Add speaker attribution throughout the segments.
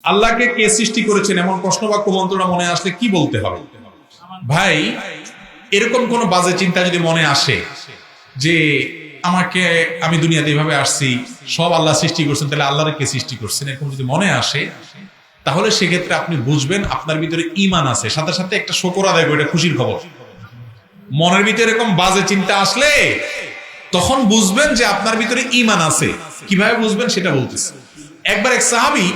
Speaker 1: আল্লাহকে কে সৃষ্টি করেছেন এমন প্রশ্ন বা কুমন্ত্রণা মনে আসলে কি বলতে হবে? ভাই, এরকম কোন বাজে চিন্তা যদি মনে আসে যে আমি দুনিয়াতে এইভাবে আসছি, সব আল্লাহ সৃষ্টি করছেন, তাহলে আল্লাহর কে সৃষ্টি করছেন, এরকম যদি মনে আসে, তাহলে সেক্ষেত্রে আপনি বুঝবেন আপনার ভিতরে ঈমান আছে। সাথে সাথে একটা শুকর আদায় করে, এটা খুশির খবর। মনের ভিতরে এরকম বাজে চিন্তা আসলে তখন বুঝবেন যে আপনার ভিতরে ঈমান আছে। কিভাবে বুঝবেন সেটা বলতেছি। একবার এক সাহাবী,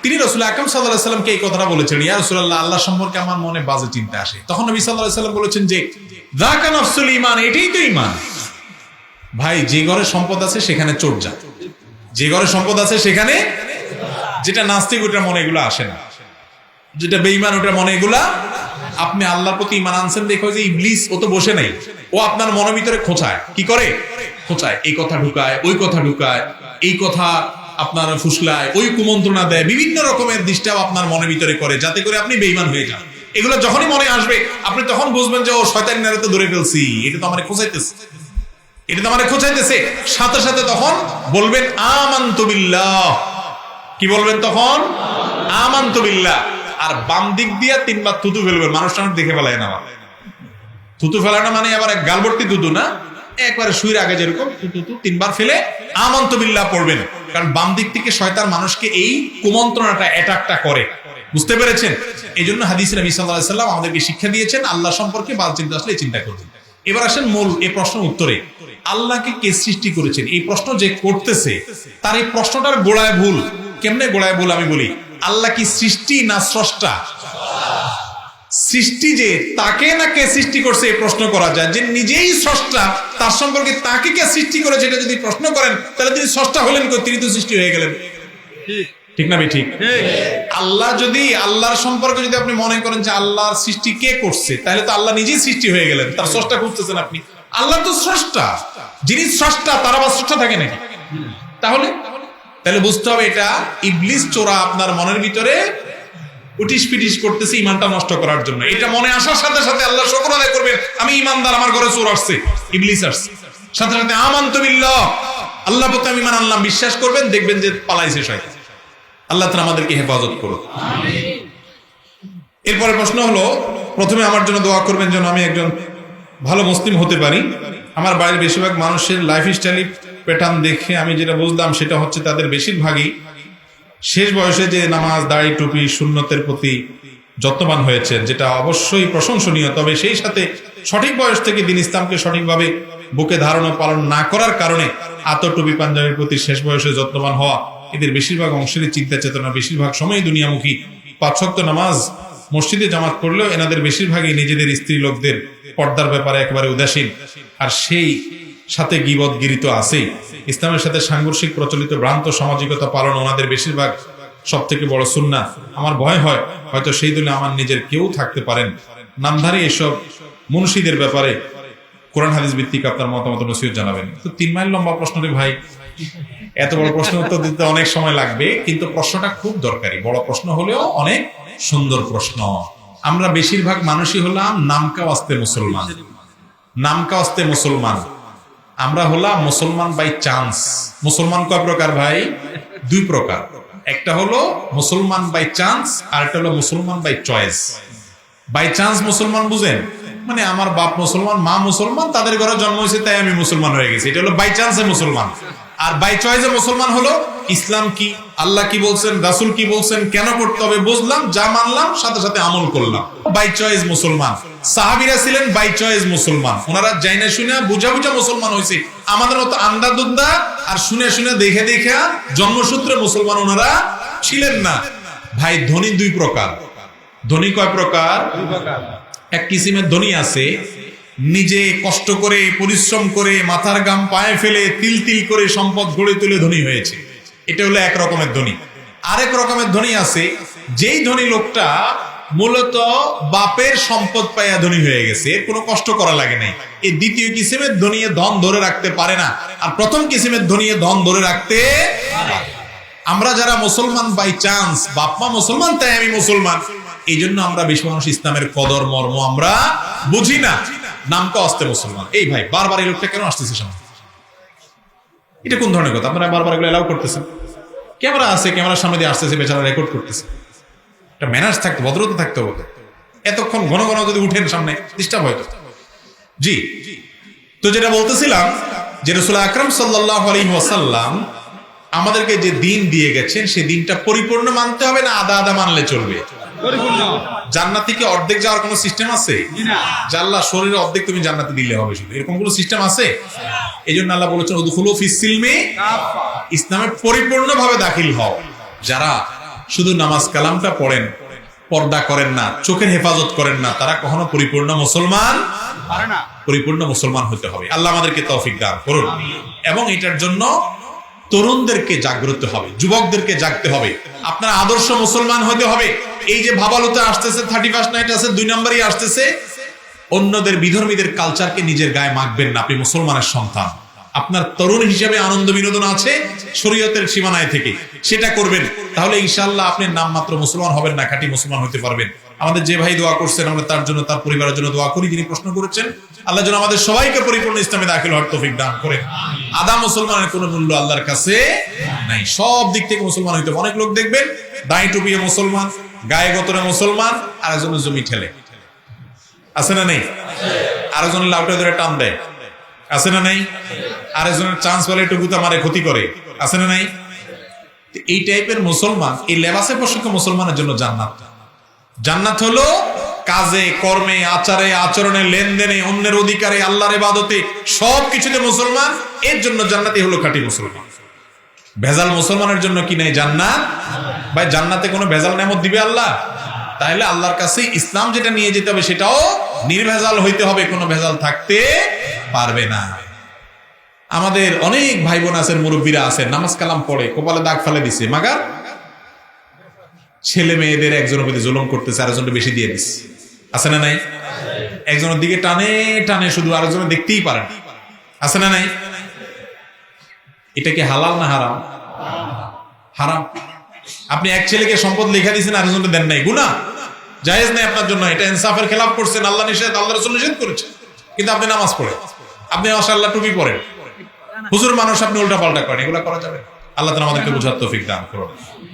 Speaker 1: তিনি রাসূল আকরাম সাল্লাল্লাহু আলাইহি সাল্লামকে এই কথাটা বলেছেন, ইয়া রাসূলুল্লাহ, আল্লাহ সম্পর্কে আমার মনে বাজে চিন্তা আসে। তখন নবী সাল্লাল্লাহু আলাইহি সাল্লাম বলেছেন যে যাকা নাফসুল ঈমান, এটাই তো ঈমান। ভাই, যে ঘরে সম্পদ আছে সেখানে চোর যা, যে ঘরে সম্পদ আছে সেখানে, যেটা নাস্তিক ওটার মনে এগুলো আসে না, যেটা বেঈমান ওটার মনে এগুলা। আপনি আল্লাহর প্রতি ঈমান আনছেন, দেখো যে ইবলিস ও তো বসে নাই, ও আপনার মনের ভিতরে খোঁচায়। কি করে? খোঁচায়, এই কথা ঢুকায়, ওই কথা ঢুকায়, এই কথা আপনার ফুসলায়, ওই কুমন্ত্রণা দেয়, বিভিন্ন রকমের দৃষ্টাও আপনার মনের ভিতরে করে, যাতে করে আপনি বেঈমান হয়ে যান। এগুলো যখনই মনে আসবে আপনি তখন বুঝবেন যে ও শয়তান নারে তো ধরে ফেলছি, এটা তো আমার খোঁচাইতেছে, এটা তো আমার খোঁচাইতেছে। সাথে সাথে তখন বলবেন আমানতু বিল্লাহ। কি বলবেন তখন? আমানতু বিল্লাহ। আর বাম দিক দিয়ে তিনবার থুতু ফেলবেন। মানুষটা দেখে ফেলায় না, থুতু ফেলানো মানে আবার এক গালবর্তি থুতু না, একবারে শুইর আগে যেরকম থুতু তিনবার ফেলে আমানতু বিল্লাহ পড়বেন। কারণ বাম দিক থেকে শয়তান মানুষকে এই কুমন্ত্রণাটা অ্যাটাকটা করে। বুঝতে পেরেছেন? এই জন্য হাদিসে নবী সাল্লাল্লাহু আলাইহি সাল্লাম আমাদেরকে শিক্ষা দিয়েছেন আল্লাহ সম্পর্কে বাজে চিন্তা আসলে চিন্তা করবেন। এবার আসেন মূল এই প্রশ্নের উত্তরে। আল্লাহকে কে সৃষ্টি করেছেন, এই প্রশ্ন যে করতেছে তার এই প্রশ্নটার গোড়ায় ভুল। কেমনে গোড়ায় ভুল আমি বলি। আল্লাহ কি সৃষ্টি না স্রষ্টা? সৃষ্টি যে তাকে না কে সৃষ্টি করছে এই প্রশ্ন করা যায়। যে নিজেই স্রষ্টা, তার সম্পর্কে তাকে কে সৃষ্টি করেছে এটা যদি প্রশ্ন করেন, তাহলে তিনি স্রষ্টা হলেন কই? তিনি তো সৃষ্টি হয়ে গেলেন। ঠিক না? ঠিক। আল্লাহ যদি, আল্লাহর সম্পর্কে যদি আপনি মনে করেন যে আল্লাহর সৃষ্টি কে করছে, তাহলে তো আল্লাহ নিজেই সৃষ্টি হয়ে গেলেন, তার স্রষ্টা খুঁজতেছেন আপনি। আল্লাহ তো স্রষ্টা, যিনি স্রষ্টা তার আবার স্রষ্টা থাকে নাকি? তাহলে বুঝতে হবে এটা ইবলিস চোরা আপনার মনের ভিতরে উটিস পিটিস করতেছে ঈমানটা নষ্ট করার জন্য। এটা মনে আসার সাথে সাথে আল্লাহ শুকর আদায় করবেন, আমি ঈমানদার, আমার ঘরে চোর আসছে, ইবলিস আসছে। সাথে সাথে আমানতু বিল্লাহ, আল্লাহ প্রতি আমি ঈমান আনলাম, বিশ্বাস করবেন, দেখবেন যে পালাইছে শয়তান। আল্লাহ তাআলা আমাদেরকে হেফাজত করুন। আমিন। এরপরে প্রশ্ন হলো, প্রথমে আমার জন্য দোয়া করবেন যেন আমি একজন ভালো মুসলিম হতে পারি। আমার বাড়ির বেশিরভাগ মানুষের লাইফস্টাইল প্যাটার্ন দেখে আমি যেটা বুঝলাম সেটা হচ্ছে তাদের বেশিরভাগই শেষ বয়সে যে নামাজ, দাড়ি, টুপি, সুন্নতের প্রতি যত্নবান হয়েছেন, যেটা অবশ্যই প্রশংসনীয়। তবে সেই সাথে সঠিক বয়স থেকে দ্বীন ইসলামকে সঠিকভাবে বুকে ধারণ ও পালন না করার কারণে আতর, টুপি, পাঞ্জাবির প্রতি শেষ বয়সে যত্নবান হওয়া, এদের বেশিরভাগ অংশেরই চিন্তা চেতনা বেশিরভাগ সময় দুনিয়ামুখী। ৫ ওয়াক্ত নামাজ মসজিদে জামাত করলেও এনাদের বেশিরভাগই নিজেদের স্ত্রী লোকদের পর্দার ব্যাপারে একেবারে উদাসীন। আর সেই সাথে গীবত গিরিত আছেই। ইসলামের সাথে সাংঘর্ষিক প্রচলিত ভ্রান্ত সামাজিকতা পালন ওনাদের বেশিরভাগ সব থেকে বড় সুন্নাহ। আমার ভয় হয় হয়তো সেই দলে আমার নিজের কেউ থাকতে পারেন। নামধারী এসব মুনশিদের ব্যাপারে কোরআন হাদিস ভিত্তিক আপনার মতামত নসিহত জানাবেন। তো 3 মাইল লম্বা প্রশ্ন রে ভাই, এত বড় প্রশ্ন উত্তর দিতে অনেক সময় লাগবে, কিন্তু প্রশ্নটা খুব দরকারি। বড় প্রশ্ন হলেও অনেক সুন্দর প্রশ্ন। আমরা বেশিরভাগ মানুষই হলাম নামকা ওয়াস্তে মুসলমান, নামকা ওয়াস্তে মুসলমান। আমরা হলাম মুসলমান বাই চান্স। মুসলমান কয় প্রকার ভাই? 2 প্রকার। একটা হলো মুসলমান বাই চান্স, আর একটা হলো মুসলমান বাই চয়েস। বাই চান্স মুসলমান বুঝেন? মানে আমার বাপ মুসলমান, মা মুসলমান, তাদের ঘরে জন্ম হয়েছে তাই আমি মুসলমান হয়ে গেছি, এটা হলো বাই চান্সে মুসলমান। আর বাই চয়েসে মুসলমান হলো ইসলাম কি, আল্লাহ কি বলছেন, রাসূল কি বলছেন, কেন করতে হবে বুঝলাম, যা মানলাম সাথে সাথে আমল করলাম, বাই চয়েস মুসলমান। সাহাবীরা ছিলেন বাই চয়েস মুসলমান। ওনারা জাইনা শুনে বুঝা বুঝা মুসলমান হয়েছে। আমাদের মতো আন্ডা দুদ্দা আর শুনে শুনে দেখে দেখে জন্মসূত্রে মুসলমান ওনারা ছিলেন না। ভাই, ধনী 2 প্রকার। ধনী কয় প্রকার? 2 প্রকার। এক কিসিমের ধনী আছে নিজে কষ্ট করে, পরিশ্রম করে, মাথার ঘাম পায়ে ফেলে, তিল তিল করে সম্পদ গড়ে তুলে ধনী হয়েছে, এটা হলো এক রকমের ধনী। আরেক রকমের ধনী আছে যেই ধনী লোকটা মূলত বাপের সম্পদ পাইয়া ধনী হয়ে গেছে, কোনো কষ্ট করা লাগে নাই। এই দ্বিতীয় কিসিমের ধনী ধন ধরে রাখতে পারে না, আর প্রথম কিসিমের ধনী ধন ধরে রাখতে পারে। আমরা যারা মুসলমান বাই চান্স, বাপ মা মুসলমান তাই আমি মুসলমান, এই জন্য আমরা বেশি মানুষ ইসলামের কদর মর্ম আমরা বুঝি না। নামকা ওয়াস্তে মুসলমান। এই ভাই, বারবার এই লোকটা কেন আসতেছে সামনে? এটা কোন ধরনের কথা? আপনারা বারবার এগুলো এলাও করতেছেন। ক্যামেরা আছে, ক্যামেরার সামনে দিয়ে আসতেছে, বেচারা রেকর্ড করতেছে। একটা ম্যানার্স থাকতো, ভদ্রতা থাকতে হবে। এতক্ষণ ঘন ঘন যদি উঠেন সামনে ডিস্টার্ব হয়তো। জি, তো যেটা বলতেছিলাম যে রাসূল আকরাম সাল্লাল্লাহু আলাইহি ওয়াসাল্লাম আমাদেরকে যে দিন দিয়ে গেছেন সেই দিনটা পরিপূর্ণ মানতে হবে না আধা আধা মানলে চলবে?
Speaker 2: পরিপূর্ণ।
Speaker 1: জান্নাতে কি অর্ধেক যাওয়ার কোনো সিস্টেম আছে? জাল্লা শরীরের অর্ধেক তুমি জান্নাতে দিলে হবে শুধু, এরকম কোনো সিস্টেম আছে? এই জন্য আল্লাহ বলেছেন উদখুলু ফিস সিলমি, ইসলামে পরিপূর্ণভাবে দাখিল হও। যারা শুধু নামাজ কালামটা পড়েন, পর্দা করেন না, চোখের হেফাজত করেন না, তারা কখনো পরিপূর্ণ মুসলমান
Speaker 2: পারে না।
Speaker 1: পরিপূর্ণ মুসলমান হতে হবে। আল্লাহ আমাদেরকে তৌফিক দান করুন। এবং এটার জন্য তরুণদেরকে জাগ্রত হবে, যুবকদেরকে জাগতে হবে। আপনার আদর্শ মুসলমান হতে হবে। এই যে ভাবালুতে আসতেছে, 31 নাইট আছে, 2 নম্বরই আসতেছে, অন্যদের বিধর্মীদের কালচারকে নিজের গায়ে মাখবেন না। আপনি মুসলমানের সন্তান, আপনার তরুণ হিসেবে আনন্দ বিনোদন আছে শরীয়তের সীমানায় থেকে, সেটা করবেন। তাহলে ইনশাআল্লাহ আপনি নামমাত্র মুসলমান হবেন না, খাঁটি মুসলমান হতে পারবেন। আমাদের যে ভাই দোয়া করছেন, আমরা তার জন্য, তার পরিবারের জন্য দোয়া করি। যিনি প্রশ্ন করেছেন, আল্লাহ যেন আমাদের সবাইকে পরিপূর্ণ ইসলামে দাখিল হওয়ার তৌফিক দান করেন। আদা মুসলমানের কোনো মূল্য আল্লাহর কাছে নাই, সব দিক থেকে মুসলমান হইতে হবে। অনেক লোক দেখবেন দাঁড়ি টুপিয়ে মুসলমান, গায়ে গতরে মুসলমান, আর একজনের জমি ঠেলে, আছে না নেই? আরেকজনের লাউটা ধরে টান দেয়, আছে না নাই? আরেকজনের চান্স পেলে টুকুতে মারে, ক্ষতি করে, আছে না নাই? এই টাইপের মুসলমান, এই লেবাসে পোশাক মুসলমানের জন্য জান্নাত। জান্নাত হলো কাজে, কর্মে, আচারে, আচরণে, লেনদেনে, অন্যের অধিকারে, আল্লাহর ইবাদতে, সবকিছুতে মুসলমান। এর জন্য জান্নাতই হলো খাঁটি মুসলমান। ভেজাল মুসলমানের জন্য কি নাই জান্নাত? ভাই জান্নাতে কোনো ভেজাল নেমত দিবে আল্লাহ? তাহলে আল্লাহর কাছে ইসলাম যেটা নিয়ে যেতে হবে সেটাও নির্ভেজাল হইতে হবে, কোনো ভেজাল থাকতে পারবে না। আমাদের অনেক ভাই বোন আছেন, মুরব্বীরা আছেন, নামাজ কালাম পড়ে, কপালে দাগ ফেলে দিছে, মাগার ছেলে মেয়েদের একজনের প্রতি জুলুম করতেছে, আরেকজনকে বেশি দিয়ে দিচ্ছে, আছে না নাই? একজনের দিকে টানে টানে, শুধু আরেকজনের দেখতেই পারে না, আছে না নাই? এটা কি হালাল না হারাম? হারাম। আপনি এক ছেলেকে সম্পদ লেখা দিয়েছেন, আরেকজনকে দেন নাই, গুনাহ, জায়েজ নাই আপনার জন্য। এটা ইনসাফের খেলাফ করছেন, আল্লাহ নিষেধ, আল্লাহ রাসূল নিষেধ করেছে। কিন্তু আপনি নামাজ পড়েন, আপনি মাশাআল্লাহ টুপি পরেন, হুজুর মানুষ, আপনি উল্টা পাল্টা করেন, এগুলো করা যাবে? আল্লাহ তাআলা আমাদেরকে বুঝার তৌফিক দান করুন।